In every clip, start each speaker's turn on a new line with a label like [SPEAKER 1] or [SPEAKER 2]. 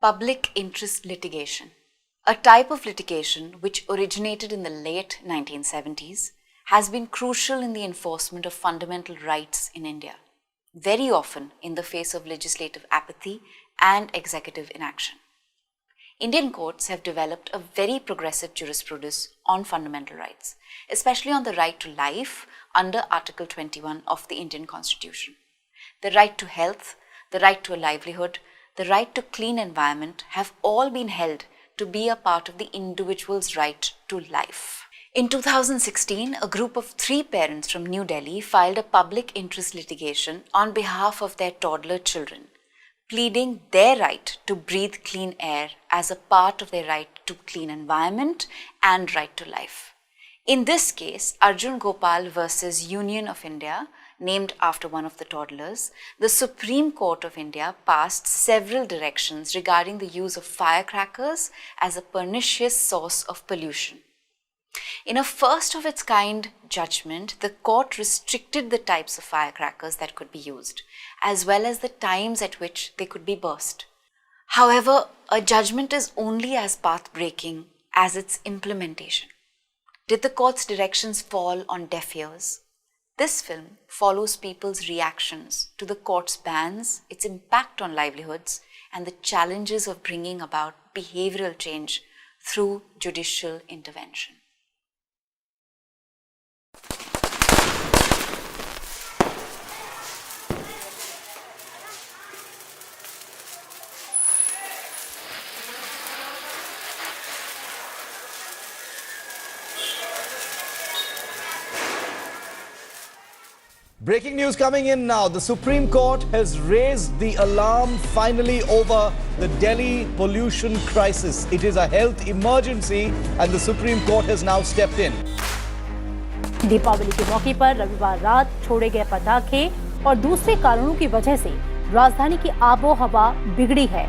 [SPEAKER 1] Public interest litigation, a type of litigation which originated in the late 1970s, has been crucial in the enforcement of fundamental rights in India, very often in the face of legislative apathy and executive inaction. Indian courts have developed a very progressive jurisprudence on fundamental rights, especially on the right to life under Article 21 of the Indian Constitution. The right to health, the right to a livelihood, the right to clean environment have all been held to be a part of the individual's right to life. In 2016, a group of 3 parents from New Delhi filed a public interest litigation on behalf of their toddler children, pleading their right to breathe clean air as a part of their right to clean environment and right to life. In this case, Arjun Gopal versus Union of India, named after one of the toddlers, the Supreme Court of India passed several directions regarding the use of firecrackers as a pernicious source of pollution. In a first-of-its-kind judgment, the court restricted the types of firecrackers that could be used, as well as the times at which they could be burst. However, a judgment is only as path-breaking as its implementation. Did the court's directions fall on deaf ears? This film follows people's reactions to the court's bans, its impact on livelihoods, and the challenges of bringing about behavioral change through judicial intervention.
[SPEAKER 2] Breaking news coming in now. The Supreme Court has raised the alarm finally over the Delhi pollution crisis. It is a health emergency and the Supreme Court has now stepped in.
[SPEAKER 3] Deepawali के मौके पर रविवार रात छोड़े गए पटाखे और दूसरे कारणों की वजह से राजधानी की आबोहवा बिगड़ी है।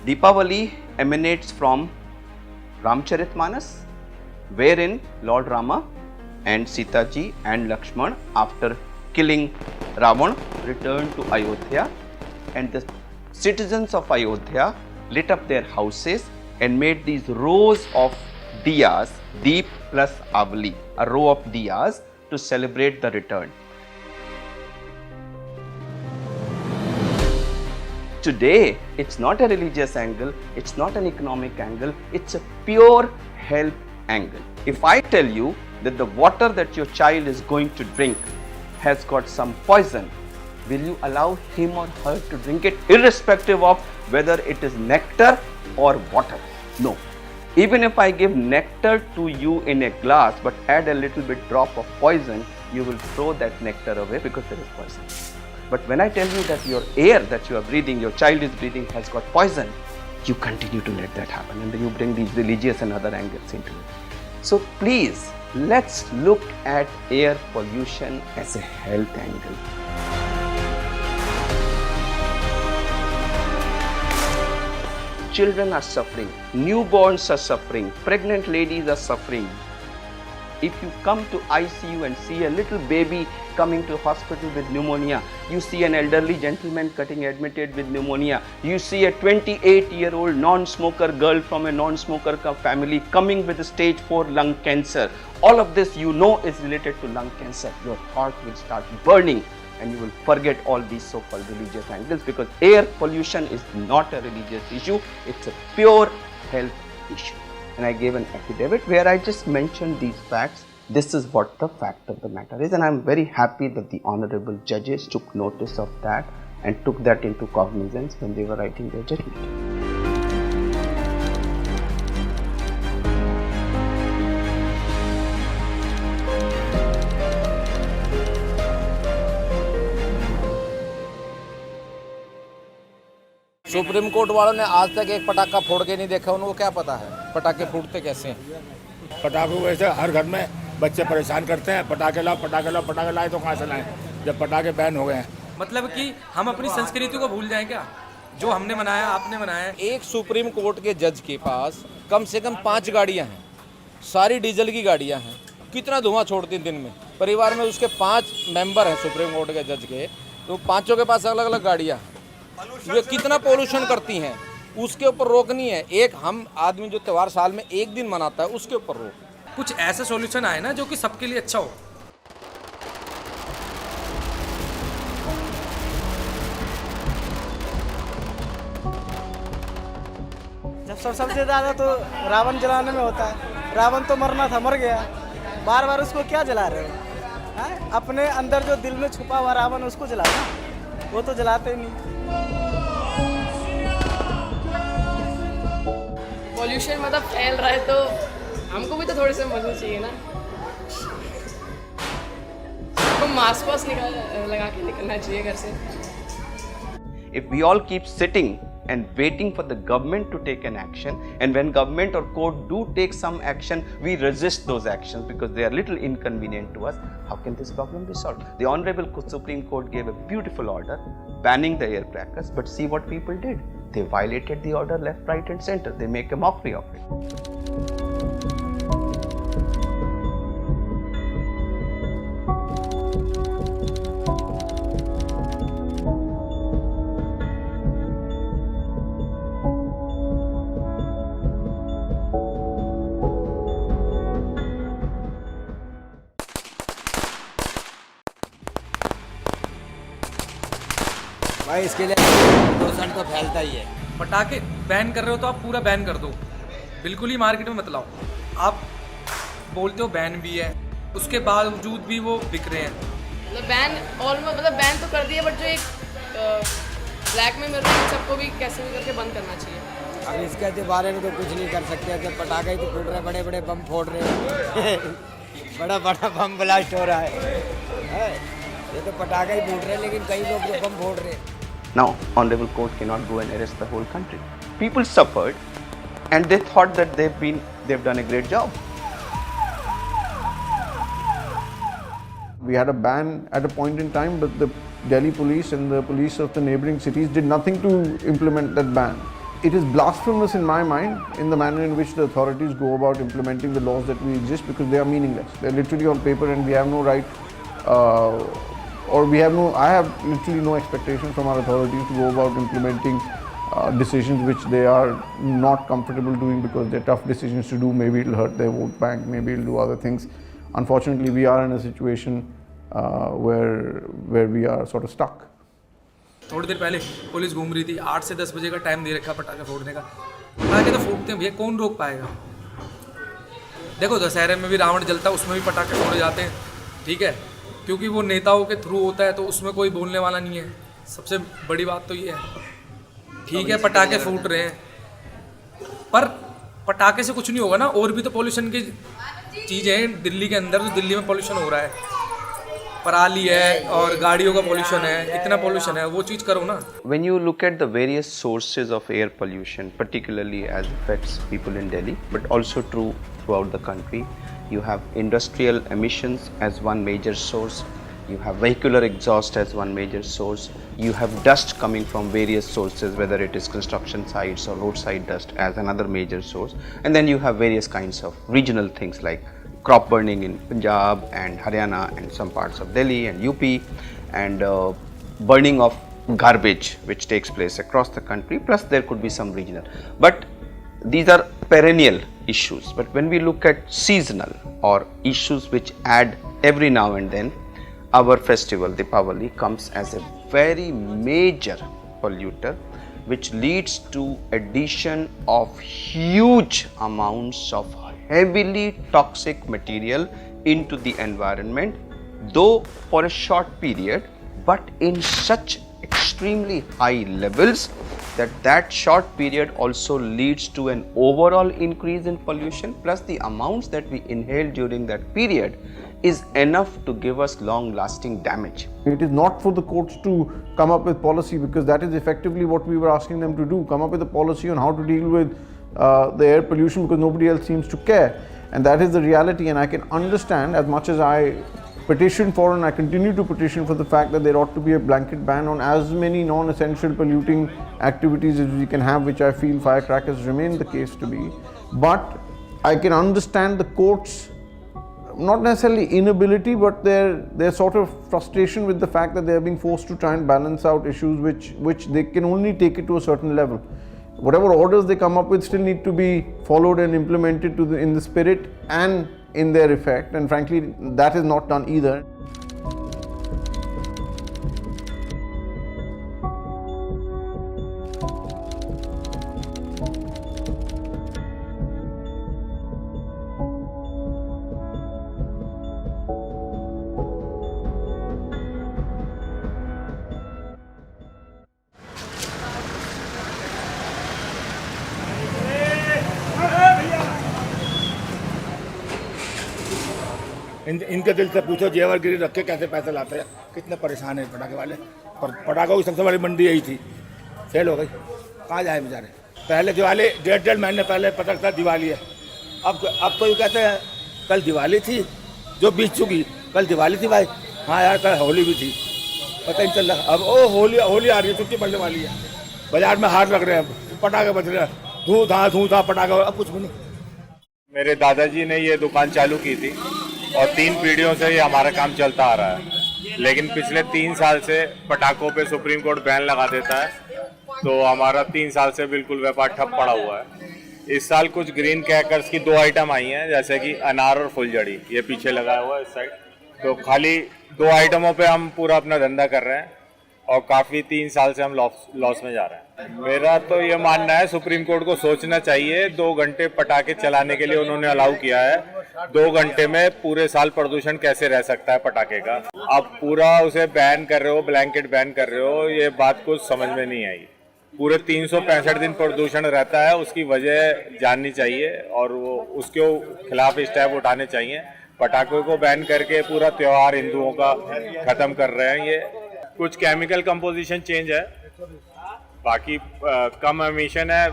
[SPEAKER 4] Deepavali emanates from Ramcharitmanas, wherein Lord Rama and Sita ji and Lakshman, after killing Ravan, returned to Ayodhya, and the citizens of Ayodhya lit up their houses and made these rows of diyas, Deep plus Avali, a row of diyas to celebrate the return. Today, it's not a religious angle, it's not an economic angle, it's a pure health angle. If I tell you that the water that your child is going to drink has got some poison, will you allow him or her to drink it irrespective of whether it is nectar or water? No. Even if I give nectar to you in a glass but add a little bit drop of poison, you will throw that nectar away because there is poison. But when I tell you that your air that you are breathing, your child is breathing, has got poison, you continue to let that happen, and then you bring these religious and other angles into it. So please, let's look at air pollution as a health angle. Children are suffering, newborns are suffering, pregnant ladies are suffering. If you come to ICU and see a little baby coming to hospital with pneumonia, you see an elderly gentleman getting admitted with pneumonia, you see a 28-year-old non-smoker girl from a non-smoker family coming with a stage 4 lung cancer. All of this you know is related to lung cancer. Your heart will start burning and you will forget all these so-called religious angles, because air pollution is not a religious issue, it's a pure health issue. And I gave an affidavit where I just mentioned these facts. This is what the fact of the matter is, and I am very happy that the honorable judges took notice of that and took that into cognizance when they were writing their judgment.
[SPEAKER 5] Supreme court वालों ने आज तक एक पटाखा फोड़ के नहीं देखा, उनको क्या पता है पटाखे फूटते कैसे हैं।
[SPEAKER 6] पटाखों वैसे हर घर में बच्चे परेशान करते हैं, पटाखे लाओ पटाखे लाओ, पटाखे लाए तो कहाँ से लाएं जब पटाखे बैन हो गए हैं।
[SPEAKER 7] मतलब कि हम अपनी संस्कृति को भूल जाएं क्या? जो हमने मनाया, आपने मनाया।
[SPEAKER 5] एक सुप्रीम कोर्ट के जज के पास कम से कम 5 गाड़ियां हैं, सारी डीजल की गाड़ियां हैं। कितना धुआं छोड़ती हैं दिन में। परिवार में उसके 5 मेंबर हैं सुप्रीम कोर्ट के जज के, तो पांचों के पास अलग अलग गाड़ियां हैं। वे कितना पोल्यूशन करती हैं, उसके ऊपर रोक नहीं है। एक हम आदमी जो त्यौहार साल में एक दिन मनाता है, उसके ऊपर रोक।
[SPEAKER 7] कुछ ऐसा सॉल्यूशन आए ना जो कि सबके लिए अच्छा हो।
[SPEAKER 8] सबसे ज़्यादा तो रावण जलाने में होता है। रावण तो मरना था, मर गया, बार बार उसको क्या जला रहे हो? हैं? अपने अंदर जो दिल में छुपा हुआ रावण, उसको जलाना, वो तो जलाते नहीं।
[SPEAKER 9] पॉल्यूशन मतलब फैल रहा है तो हमको भी तो थोड़े से मदद चाहिए ना। हमको मास्क वास्क लगा के निकलना चाहिए घर से।
[SPEAKER 4] If we all keep sitting and waiting for the government to take an action, and when government or court do take some action, we resist those actions because they are little inconvenient to us, how can this problem be solved? The Honorable Supreme Court gave a beautiful order banning the air crackers, but see what people did. They violated the order left, right and center. They make a mockery of it.
[SPEAKER 5] भाई इसके लिए प्रदूषण तो फैलता ही है।
[SPEAKER 7] पटाखे ban कर रहे हो तो आप पूरा बैन कर दो, बिल्कुल ही मार्केट में मत लाओ। आप बोलते हो बैन भी है, उसके बावजूद भी वो बिक रहे हैं।
[SPEAKER 9] मतलब बैन ऑलमोस्ट, मतलब बैन तो कर दिया, बट जो एक ब्लैक में मिल रहा है, सबको भी कैसे भी करके बंद करना चाहिए।
[SPEAKER 8] अब इसके बारे में तो कुछ नहीं कर सकते। जब पटाखे ही तो फूट रहे, बड़े बड़े बम फोड़ रहे हैं। बड़ा बड़ा बम ब्लास्ट हो रहा है। ये तो पटाखे ही फूट रहे हैं, लेकिन कई लोग जो बम फोड़ रहे हैं।
[SPEAKER 4] Now, Honorable Court cannot go and arrest the whole country. People suffered, and they thought that they've done a great job.
[SPEAKER 10] We had a ban at a point in time, but the Delhi police and the police of the neighboring cities did nothing to implement that ban. It is blasphemous in my mind in the manner in which the authorities go about implementing the laws that we exist, because they are meaningless. They are literally on paper, and we have no right, I have literally no expectation from our authorities to go about implementing decisions which they are not comfortable doing because they're tough decisions to do. Maybe it'll hurt their vote bank, maybe it'll do other things. Unfortunately, we are in a situation where we are sort of stuck.
[SPEAKER 7] थोड़ी देर पहले police घूम रही थी, 8 से 10 बजे का time दे रखा पटाखे फोड़ने का। पटाखे तो फोड़ते हैं भैया, कौन रोक पाएगा? देखो दशहरे में भी रावण जलता है, उसमें भी पटाखे फोड़े जाते हैं, ठीक है, क्योंकि वो नेताओं के थ्रू होता है, तो उसमें कोई बोलने वाला नहीं है। सबसे बड़ी बात तो ये है, ठीक है पटाखे फूट रहे हैं, पर पटाखे से कुछ नहीं होगा ना। और भी तो पोल्यूशन की चीज़ें हैं दिल्ली के अंदर, तो दिल्ली में पोल्यूशन हो रहा है, पराली है और गाड़ियों का पोल्यूशन है, इतना पोल्यूशन है, वो चीज़ करो ना।
[SPEAKER 4] When you look at the various sources of air pollution, particularly as affects people in Delhi, but also true throughout the country, you have industrial emissions as one major source, you have vehicular exhaust as one major source, you have dust coming from various sources, whether it is construction sites or roadside dust as another major source, and then you have various kinds of regional things like crop burning in Punjab and Haryana and some parts of Delhi and UP, and burning of garbage which takes place across the country, plus there could be some regional. But these are perennial issues. But when we look at seasonal or issues which add every now and then, our festival Deepavali comes as a very major polluter, which leads to addition of huge amounts of heavily toxic material into the environment, though for a short period, but in such extremely high levels that short period also leads to an overall increase in pollution, plus the amounts that we inhale during that period is enough to give us long lasting damage.
[SPEAKER 10] It is not for the courts to come up with policy, because that is effectively what we were asking them to do, come up with a policy on how to deal with the air pollution, because nobody else seems to care, and that is the reality. And I can understand, as much as I petitioned for, and I continue to petition for the fact that there ought to be a blanket ban on as many non-essential polluting activities as we can have, which I feel firecrackers remain the case to be. But I can understand the courts, not necessarily inability, but their sort of frustration with the fact that they are being forced to try and balance out issues which they can only take it to a certain level. Whatever orders they come up with still need to be followed and implemented in the spirit and in their effect, and frankly that is not done either.
[SPEAKER 6] इनके दिल से पूछो जेवर गिरी रख के कैसे पैसे लाते हैं, कितने परेशान है पटाखे वाले। और पटाखों की सबसे बड़ी मंडी यही थी, फेल हो गई, कहाँ जाए बेचारे। पहले दिवाली 1.5 महीने पहले पता था दिवाली है, अब तो ये कहते हैं कल दिवाली थी जो बीत चुकी, कल दिवाली थी भाई, हाँ यार कल होली भी थी, पता नहीं चल रहा। अब ओ होली आ रही है, छुट्टी पड़ने वाली है, बाजार में हाथ लग रहे हैं, पटाखे बज रहे हैं, धू धा पटाखे, अब कुछ भी नहीं।
[SPEAKER 11] मेरे दादाजी ने ये दुकान चालू की थी और 3 पीढ़ियों से ये हमारा काम चलता आ रहा है, लेकिन पिछले 3 साल से पटाखों पे सुप्रीम कोर्ट बैन लगा देता है, तो हमारा 3 साल से बिल्कुल व्यापार ठप पड़ा हुआ है। इस साल कुछ ग्रीन क्रैकर्स की 2 आइटम आई हैं, जैसे कि अनार और फुलझड़ी, ये पीछे लगाया हुआ है इस साइड। तो खाली 2 आइटमों पे हम पूरा अपना धंधा कर रहे हैं और काफ़ी 3 साल से हम लॉस में जा रहे हैं। मेरा तो ये मानना है सुप्रीम कोर्ट को सोचना चाहिए, 2 घंटे पटाखे चलाने के लिए उन्होंने अलाउ किया है, 2 घंटे में पूरे साल प्रदूषण कैसे रह सकता है पटाखे का। आप पूरा उसे बैन कर रहे हो, ब्लैंकेट बैन कर रहे हो, ये बात कुछ समझ में नहीं आई। पूरे 365 दिन प्रदूषण रहता है, उसकी वजह जाननी चाहिए और वो उसके खिलाफ स्टेप उठाने चाहिए। पटाखों को बैन करके पूरा त्यौहार हिंदुओं का खत्म कर रहे हैं। ये कुछ केमिकल कंपोजिशन चेंज है, बाकी कम एमिशन है,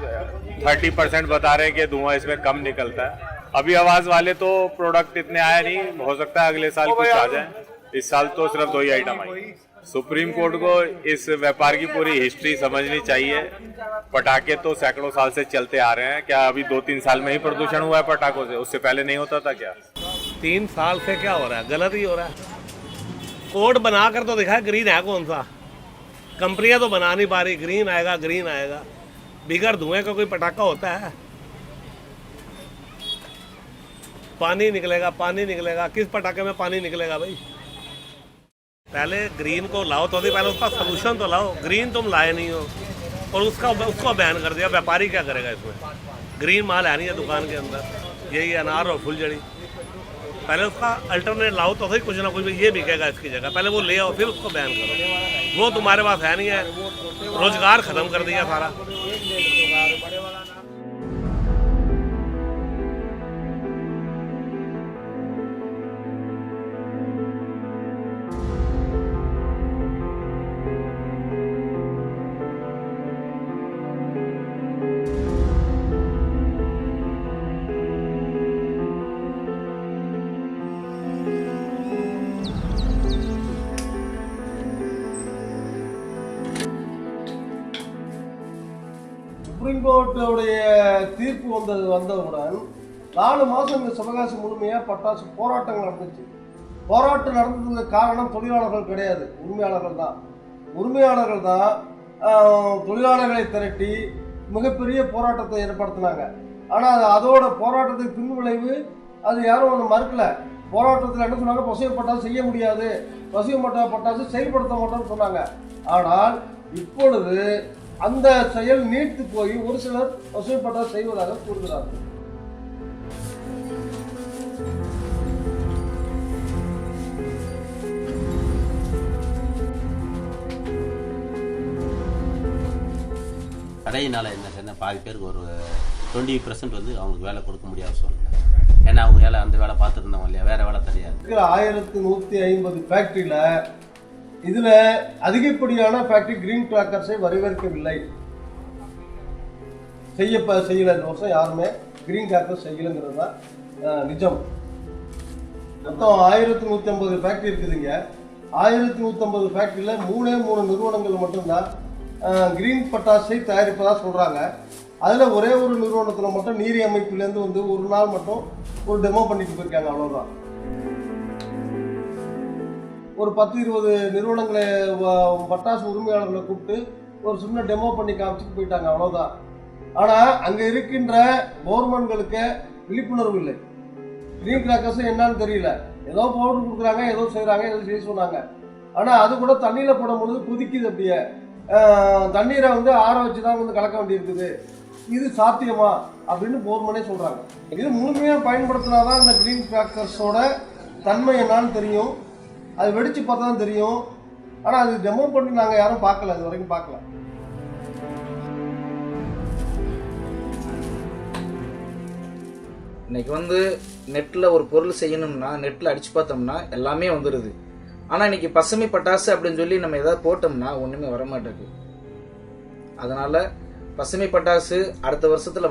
[SPEAKER 11] 30% बता रहे हैं कि धुआं इसमें कम निकलता है। अभी आवाज वाले तो प्रोडक्ट इतने आए नहीं, हो सकता है अगले साल कुछ आ जाए, इस साल तो सिर्फ 2 ही आइटम आई। सुप्रीम कोर्ट को इस व्यापार की पूरी हिस्ट्री समझनी चाहिए। पटाखे तो सैकड़ों साल से चलते आ रहे हैं, क्या अभी 2-3 साल में ही प्रदूषण हुआ है पटाखों से? उससे पहले नहीं होता था क्या?
[SPEAKER 12] 3 साल से क्या हो रहा है? गलत ही हो रहा है। कोड बनाकर तो दिखाया ग्रीन है कौन सा, कंपनियां तो बना नहीं पा रही, ग्रीन आएगा ग्रीन आएगा। बिगड़ धुएं का कोई पटाखा होता है? पानी निकलेगा, किस पटाखे में पानी निकलेगा भाई? पहले ग्रीन को लाओ तो पहले उसका सोल्यूशन तो लाओ। ग्रीन तुम लाए नहीं हो और उसको बैन कर दिया। व्यापारी क्या करेगा इसमें? ग्रीन माल है नहीं है दुकान के अंदर, यही अनार और फुलझड़ी। पहले उसका अल्टरनेट लाओ तो सही, कुछ ना कुछ ये बिकेगा इसकी जगह। पहले वो ले आओ फिर उसको बैन करो। वो तुम्हारे पास है नहीं है, रोजगार खत्म कर दिया सारा।
[SPEAKER 13] சுப்ரீம் கோர்ட்டுடைய தீர்ப்பு வந்தவுடன் 4 மாதம் இந்த சிவகாசி முழுமையாக பட்டாசு போராட்டங்கள் நடந்துச்சு. போராட்டம் நடந்ததுக்கு காரணம் தொழிலாளர்கள் கிடையாது, உரிமையாளர்கள் தான் தொழிலாளர்களை திரட்டி மிகப்பெரிய போராட்டத்தை ஏற்படுத்தினாங்க. ஆனால் அதோட போராட்டத்துக்கு பின்விளைவு அது யாரும் ஒன்று மறுக்கல. போராட்டத்தில் என்ன சொன்னாங்க? பசுமை பட்டாசு செய்ய முடியாது, பசுமை பட்டாசு செயல்படுத்த மாட்டோம்னு சொன்னாங்க. ஆனால் இப்பொழுது அந்த செயல் நீர்த்து போய் ஒரு சிலர் பசுமை பட்டாசு செய்வதாக கூறுகிறார்கள்.
[SPEAKER 14] கடையினால் என்ன சொன்ன பாதி பேருக்கு ஒரு 20% வந்து அவங்களுக்கு வேலை கொடுக்க முடியாத சூழ்நிலை. ஏன்னா அவங்க வேலை அந்த வேலை பார்த்துட்டு இருந்தவங்க இல்லையா, வேற வேலை தெரியாது.
[SPEAKER 13] 1150 ஃபேக்டரியில் இதில் அதிகப்படியான ஃபேக்டரி கிரீன் கிராக்கர்ஸை வரவேற்கவில்லை, செய்யலை. இந்த வருஷம் யாருமே கிரீன் கிராக்கர்ஸ் செய்யலைங்கிறது தான் நிஜம். மொத்தம் 1150 ஃபேக்ட்ரி இருக்குதுங்க. 1150 ஃபேக்ட்ரியில் 3 நிறுவனங்கள் மட்டும்தான் கிரீன் பட்டாசை தயாரிப்பதாக சொல்கிறாங்க. அதில் ஒரே ஒரு நிறுவனத்தில் மட்டும் நீரி அமைப்பிலேருந்து வந்து ஒரு நாள் மட்டும் ஒரு டெமோ பண்ணிட்டு போயிருக்காங்க, அவ்வளோதான். ஒரு 10-20 நிறுவனங்களை பட்டாசு உரிமையாளர்களை கூப்பிட்டு ஒரு சின்ன டெமோ பண்ணி காமிச்சிட்டு போயிட்டாங்க, அவ்வளோதான். ஆனால் அங்கே இருக்கின்ற கவர்மெண்ட்களுக்கு விழிப்புணர்வு இல்லை. கிரீன் கிராக்கர்ஸ் என்னன்னு தெரியல. ஏதோ பவுடர் கொடுக்குறாங்க, ஏதோ செய்கிறாங்க, ஏதோ செய்ய சொன்னாங்க. ஆனால் அது கூட தண்ணியில் போடும்பொழுது கொதிக்குது. அப்படியே தண்ணீரை வந்து ஆற வச்சு தான் வந்து கலக்க வேண்டியிருக்குது. இது சாத்தியமா அப்படின்னு கவர்மெண்டே சொல்கிறாங்க. இது முழுமையாக பயன்படுத்தினா தான் இந்த கிரீன் கிராக்கர்ஸோட தன்மை என்னான்னு தெரியும். அது வெடித்து பார்த்தா தான் தெரியும். ஆனால் அது டெமோ பண்ணி நாங்கள் யாரும் பார்க்கல, இது வரைக்கும் பார்க்கல.
[SPEAKER 15] இன்னைக்கு வந்து நெட்டில் ஒரு பொருள் செய்யணும்னா நெட்டில் அடித்து பார்த்தோம்னா எல்லாமே வந்துடுது. ஆனால் இன்னைக்கு பசுமை பட்டாசு அப்படின்னு சொல்லி நம்ம எதாவது போட்டோம்னா ஒன்றுமே வரமாட்டேங்குது. அதனால் பசுமை பட்டாசு அடுத்த வருஷத்தில்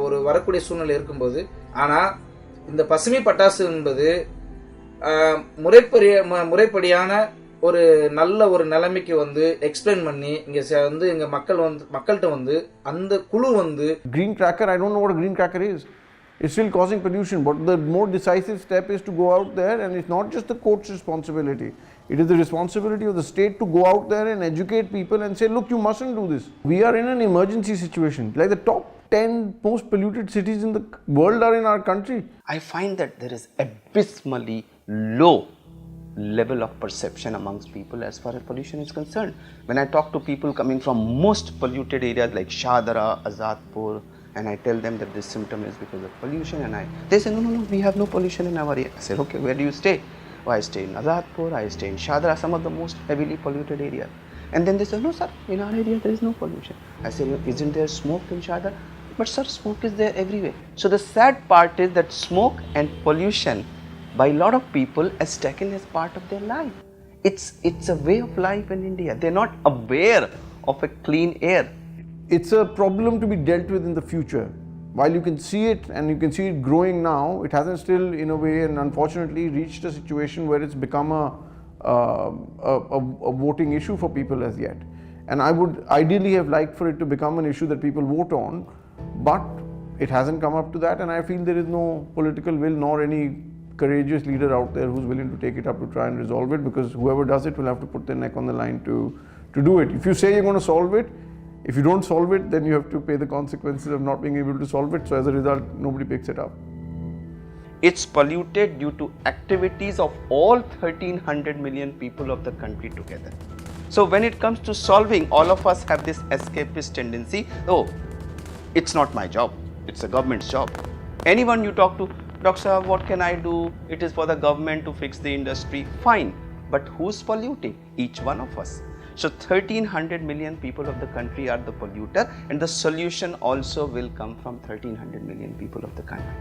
[SPEAKER 15] ஒரு வரக்கூடிய சூழ்நிலை இருக்கும்போது, ஆனால் இந்த பசுமை பட்டாசு என்பது முறைப்படியான ஒரு நல்ல ஒரு நிலைமைக்கு வந்து எக்ஸ்பிளைன் பண்ணி இங்கே வந்து எங்கள் மக்கள்கிட்ட வந்து அந்த குழு வந்து
[SPEAKER 10] green cracker, I don't know what a green cracker is. It's still causing pollution, but the more decisive step is to go out there, and it's not just the court's responsibility. It is the responsibility of the state to go out there and educate people and say, look, you mustn't do this. We are in an emergency situation. Like the top 10 most polluted cities in the world are in our country.
[SPEAKER 4] I find that there is abysmally low level of perception amongst people as far as pollution is concerned. When I talk to people coming from most polluted areas like Shadara, Azadpur, and I tell them that this symptom is because of pollution, and they say, no, we have no pollution in our area. I said, okay, where do you stay? Oh, I stay in Azadpur, I stay in Shadara, some of the most heavily polluted areas. And then they say, no sir, in our area there is no pollution. I say, isn't there smoke in Shadara? But sir, smoke is there everywhere. So the sad part is that smoke and pollution by a lot of people is taken as part of their life. It's a way of life in India. They're not aware of a clean air.
[SPEAKER 10] It's a problem to be dealt with in the future. While you can see it and you can see it growing now, it hasn't still in a way and unfortunately reached a situation where it's become a voting issue for people as yet. And I would ideally have liked for it to become an issue that people vote on, but it hasn't come up to that, and I feel there is no political will nor any courageous leader out there who's willing to take it up to try and resolve it, because whoever does it will have to put their neck on the line to do it. If you say you're going to solve it, if you don't solve it, then you have to pay the consequences of not being able to solve it. So as a result, nobody picks it up.
[SPEAKER 4] It's polluted due to activities of all 1300 million people of the country together. So when it comes to solving, all of us have this escapist tendency. Oh, it's not my job, it's the government's job. Anyone you talk to, Doctor, what can I do? It is for the government to fix the industry. Fine, but who's polluting? Each one of us. So 1300 million people of the country are the polluter, and the solution also will come from 1300 million people of the country.